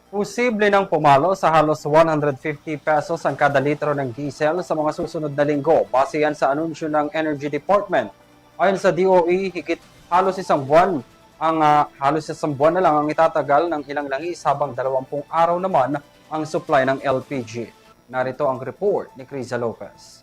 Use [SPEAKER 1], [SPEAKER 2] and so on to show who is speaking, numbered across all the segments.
[SPEAKER 1] Posible nang pumalo sa halos 150 pesos ang kada litro ng diesel sa mga susunod na linggo base yan sa anunsyo ng Energy Department. Ayon sa DOE, halos isang buwan na lang ang itatagal ng ilang langis habang 20 araw naman ang supply ng LPG. Narito ang report ni Criza Lopez.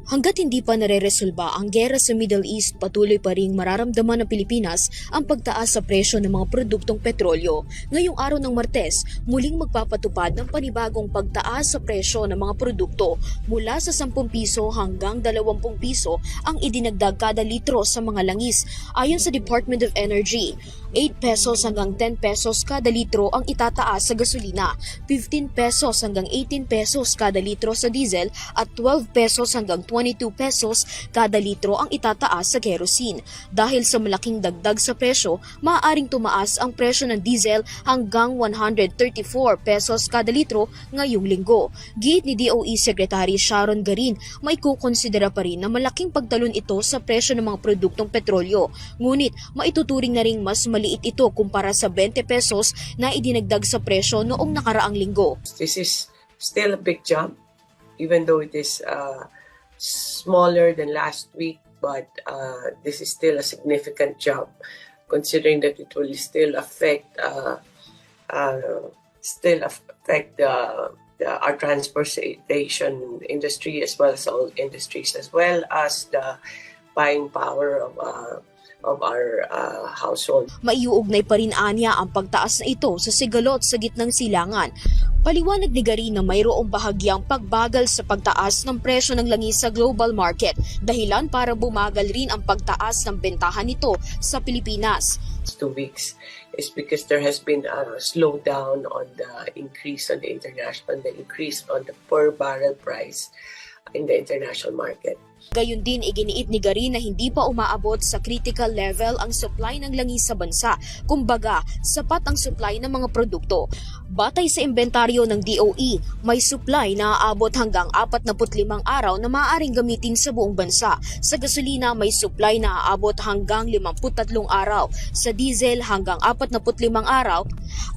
[SPEAKER 2] Hanggat hindi pa nareresolba ang gera sa Middle East, patuloy pa ring mararamdaman ng Pilipinas ang pagtaas sa presyo ng mga produktong petrolyo. Ngayong araw ng Martes, muling magpapatupad ng panibagong pagtaas sa presyo ng mga produkto mula sa 10 piso hanggang 20 piso ang idinagdag kada litro sa mga langis. Ayon sa Department of Energy, 8 pesos hanggang 10 pesos kada litro ang itataas sa gasolina, 15 pesos hanggang 18 pesos kada litro sa diesel at 12 pesos hanggang 22 pesos kada litro ang itataas sa kerosene. Dahil sa malaking dagdag sa presyo, maaaring tumaas ang presyo ng diesel hanggang 134 pesos kada litro ngayong linggo. Giit ni DOE Secretary Sharon Garin, may kukonsidera pa rin na malaking pagtalon ito sa presyo ng mga produktong petrolyo. Ngunit maituturing na ring mas maliit ito kumpara sa 20 pesos na idinagdag sa presyo noong nakaraang linggo.
[SPEAKER 3] This is still a big jump, even though it is smaller than last week, but this is still a significant jump, considering that it will still affect our transportation industry as well as all industries, as well as the buying power of our household.
[SPEAKER 2] Maiuugnay pa rin anya ang pagtaas na ito sa sigalot sa gitnang silangan. Paliwanag ni Garin na mayroong bahagyang pagbagal sa pagtaas ng presyo ng langis sa global market, dahilan para bumagal rin ang pagtaas ng bentahan nito sa Pilipinas.
[SPEAKER 3] 2 weeks is because there has been a slowdown on the increase on the increase on the per barrel price in the international market.
[SPEAKER 2] Gayun din, iginiit ni Garin na hindi pa umaabot sa critical level ang supply ng langis sa bansa. Kumbaga, sapat ang supply ng mga produkto. Batay sa inventaryo ng DOE, may supply na aabot hanggang 45 araw na maaaring gamitin sa buong bansa. Sa gasolina, may supply na aabot hanggang 53 araw. Sa diesel, hanggang 45 araw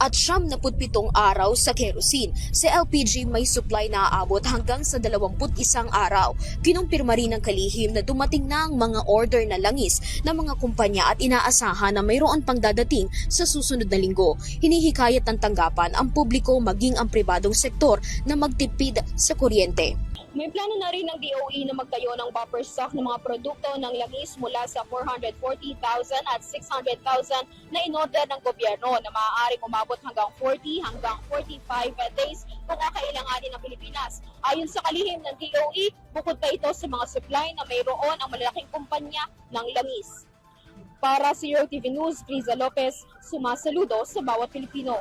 [SPEAKER 2] at 77 araw sa kerosene. Sa LPG, may supply na aabot hanggang sa 21 araw. Kinumpirma rin ng kalihim na dumating na ang mga order na langis ng mga kumpanya at inaasahan na mayroon pang dadating sa susunod na linggo. Hinihikayat ng tanggapan ang publiko maging ang pribadong sektor na magtipid sa kuryente.
[SPEAKER 4] May plano na rin ng DOE na magtayo ng buffer stock ng mga produkto ng langis mula sa 440,000 at 600,000 na inorder ng gobyerno na maaaring umabot hanggang 40 hanggang 45 days kung kakailanganin ng Pilipinas. Ayon sa kalihim ng DOE, bukod pa ito sa mga supply na mayroon ang malalaking kumpanya ng langis. Para sa Euro TV News, Criza Lopez, sumasaludo sa bawat Pilipino.